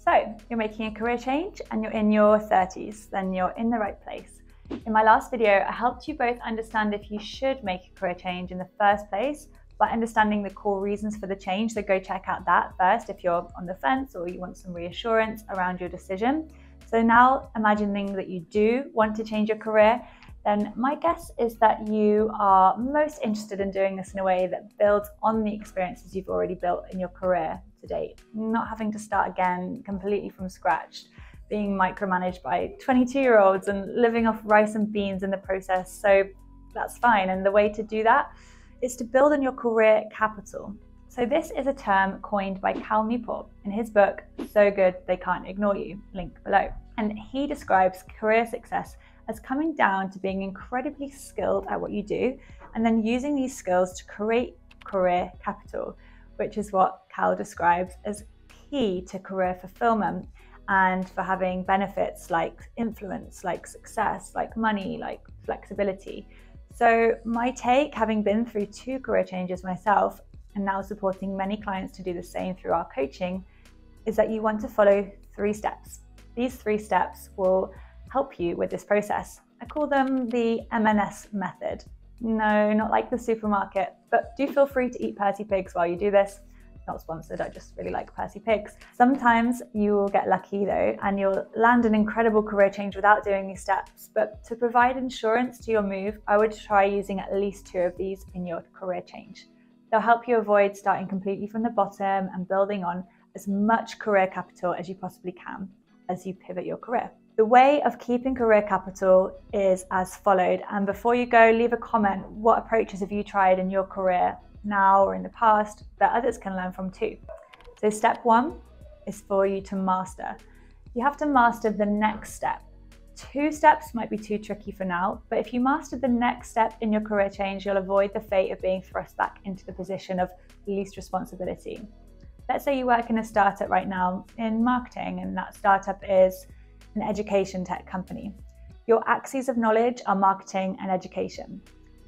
So you're making a career change and you're in your 30s, then you're in the right place. In my last video, I helped you both understand if you should make a career change in the first place by understanding the core reasons for the change. So go check out that first if you're on the fence or you want some reassurance around your decision. So now imagining that you do want to change your career, then my guess is that you are most interested in doing this in a way that builds on the experiences you've already built in your career to date, not having to start again completely from scratch, being micromanaged by 22-year-olds and living off rice and beans in the process. So that's fine. And the way to do that is to build on your career capital. So this is a term coined by Cal Newport in his book, So Good They Can't Ignore You, link below. And he describes career success as coming down to being incredibly skilled at what you do and then using these skills to create career capital, which is what Cal describes as key to career fulfillment and for having benefits like influence, like success, like money, like flexibility. So my take, having been through 2 career changes myself and now supporting many clients to do the same through our coaching, is that you want to follow 3 steps. These 3 steps will help you with this process. I call them the M&S method. No, not like the supermarket, but do feel free to eat Percy Pigs while you do this. Not sponsored, I just really like Percy Pigs. Sometimes you will get lucky though, and you'll land an incredible career change without doing these steps. But to provide insurance to your move, I would try using at least 2 of these in your career change. They'll help you avoid starting completely from the bottom and building on as much career capital as you possibly can as you pivot your career. The way of keeping career capital is as followed. And before you go, leave a comment. What approaches have you tried in your career now or in the past that others can learn from too? So step 1 is for you to master. You have to master the next step. 2 steps might be too tricky for now, but if you master the next step in your career change, you'll avoid the fate of being thrust back into the position of least responsibility. Let's say you work in a startup right now in marketing, and that startup is an education tech company. Your axes of knowledge are marketing and education.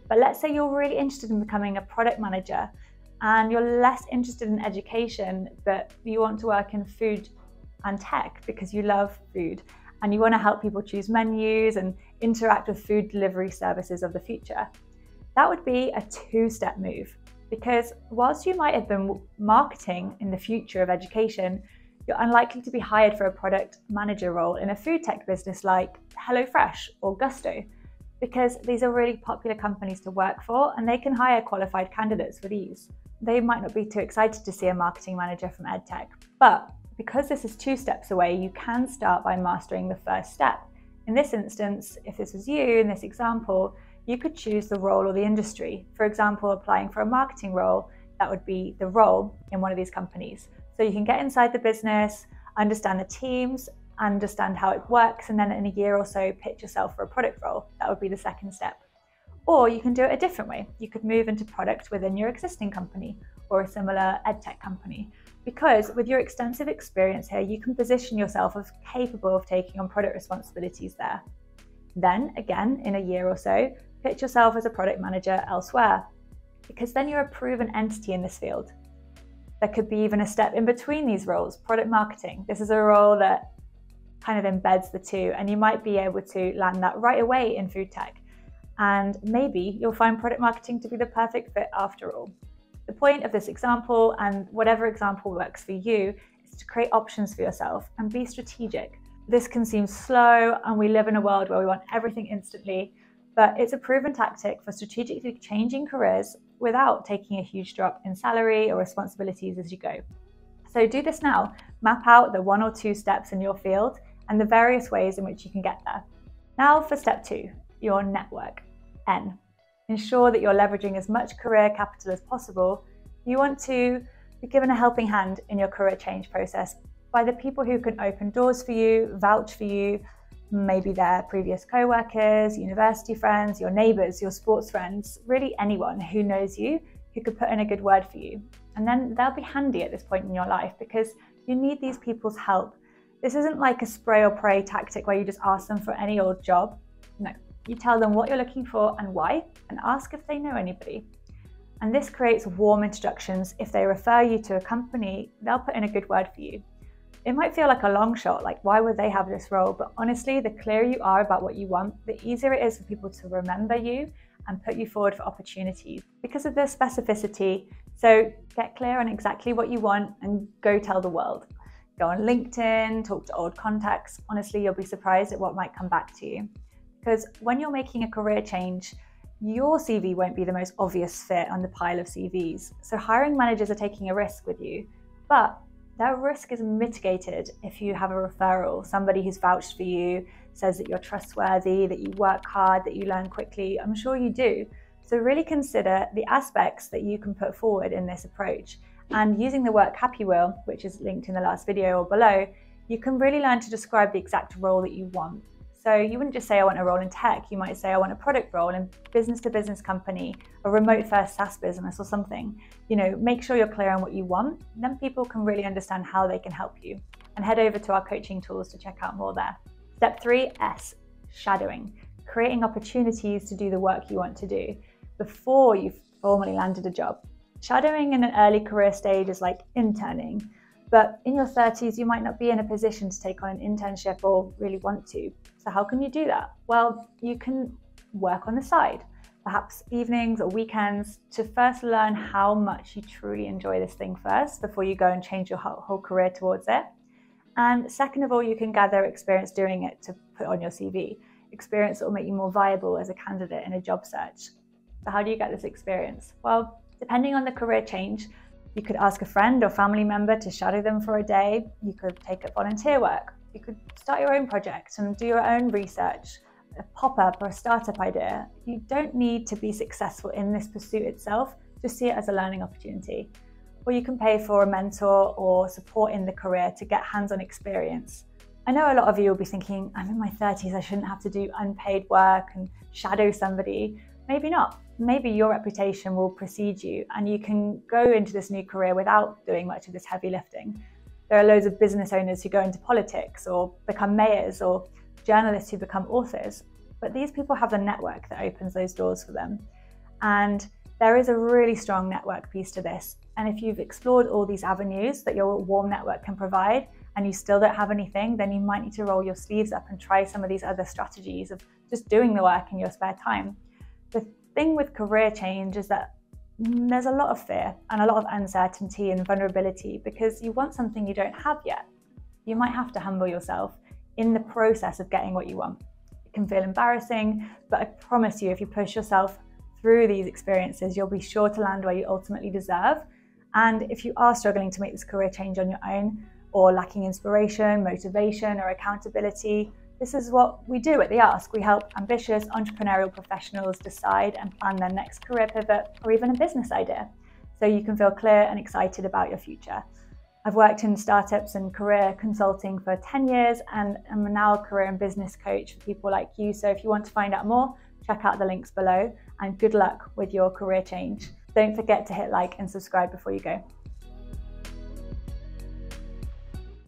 But let's say you're really interested in becoming a product manager and you're less interested in education, but you want to work in food and tech because you love food and you want to help people choose menus and interact with food delivery services of the future. That would be a 2-step move, because whilst you might have been marketing in the future of education, you're unlikely to be hired for a product manager role in a food tech business like HelloFresh or Gusto, because these are really popular companies to work for and they can hire qualified candidates with ease. They might not be too excited to see a marketing manager from EdTech, but because this is 2 steps away, you can start by mastering the first step. In this instance, if this was you in this example, you could choose the role or the industry. For example, applying for a marketing role, that would be the role in one of these companies. So you can get inside the business, understand the teams, understand how it works, and then in a year or so, pitch yourself for a product role. That would be the second step. Or you can do it a different way. You could move into product within your existing company or a similar edtech company. Because with your extensive experience here, you can position yourself as capable of taking on product responsibilities there. Then again, in a year or so, pitch yourself as a product manager elsewhere, because then you're a proven entity in this field. There could be even a step in between these roles, product marketing. This is a role that kind of embeds the 2, and you might be able to land that right away in food tech. And maybe you'll find product marketing to be the perfect fit after all. The point of this example, and whatever example works for you, is to create options for yourself and be strategic. This can seem slow, and we live in a world where we want everything instantly, but it's a proven tactic for strategically changing careers without taking a huge drop in salary or responsibilities as you go. So do this now. Map out the 1 or 2 steps in your field and the various ways in which you can get there. Now for step 2, your network. N. Ensure that you're leveraging as much career capital as possible. You want to be given a helping hand in your career change process by the people who can open doors for you, vouch for you, maybe their previous co-workers, university friends, your neighbours, your sports friends, really anyone who knows you, who could put in a good word for you. And then they'll be handy at this point in your life because you need these people's help. This isn't like a spray or pray tactic where you just ask them for any old job. No, you tell them what you're looking for and why, and ask if they know anybody. And this creates warm introductions. If they refer you to a company, they'll put in a good word for you. It might feel like a long shot, like why would they have this role? But honestly, the clearer you are about what you want, the easier it is for people to remember you and put you forward for opportunities because of the specificity. So get clear on exactly what you want and go tell the world. Go on LinkedIn, talk to old contacts. Honestly, you'll be surprised at what might come back to you. Because when you're making a career change, your CV won't be the most obvious fit on the pile of CVs. So hiring managers are taking a risk with you, but that risk is mitigated if you have a referral, somebody who's vouched for you, says that you're trustworthy, that you work hard, that you learn quickly. I'm sure you do. So really consider the aspects that you can put forward in this approach. And using the work happy wheel, which is linked in the last video or below, you can really learn to describe the exact role that you want. So you wouldn't just say I want a role in tech, you might say I want a product role in business-to-business company, a remote-first SaaS business or something. Make sure you're clear on what you want, then people can really understand how they can help you. And head over to our coaching tools to check out more there. Step 3, S, shadowing, creating opportunities to do the work you want to do before you've formally landed a job. Shadowing in an early career stage is like interning, but in your 30s, you might not be in a position to take on an internship or really want to. So how can you do that? Well, you can work on the side, perhaps evenings or weekends, to first learn how much you truly enjoy this thing first before you go and change your whole career towards it. And second of all, you can gather experience doing it to put on your CV, experience that will make you more viable as a candidate in a job search. So how do you get this experience? Well, depending on the career change, you could ask a friend or family member to shadow them for a day. You could take up volunteer work. You could start your own project and do your own research, a pop-up or a startup idea. You don't need to be successful in this pursuit itself, just see it as a learning opportunity. Or you can pay for a mentor or support in the career to get hands-on experience. I know a lot of you will be thinking, I'm in my 30s, I shouldn't have to do unpaid work and shadow somebody. Maybe not. Maybe your reputation will precede you and you can go into this new career without doing much of this heavy lifting. There are loads of business owners who go into politics or become mayors or journalists who become authors, but these people have the network that opens those doors for them. And there is a really strong network piece to this. And if you've explored all these avenues that your warm network can provide and you still don't have anything, then you might need to roll your sleeves up and try some of these other strategies of just doing the work in your spare time. The thing with career change is that there's a lot of fear and a lot of uncertainty and vulnerability because you want something you don't have yet. You might have to humble yourself in the process of getting what you want. It can feel embarrassing, but I promise you, if you push yourself through these experiences, you'll be sure to land where you ultimately deserve. And if you are struggling to make this career change on your own or lacking inspiration, motivation, or accountability, this is what we do at The Ask. We help ambitious entrepreneurial professionals decide and plan their next career pivot or even a business idea, so you can feel clear and excited about your future. I've worked in startups and career consulting for 10 years and I'm now a career and business coach for people like you. So if you want to find out more, check out the links below and good luck with your career change. Don't forget to hit like and subscribe before you go.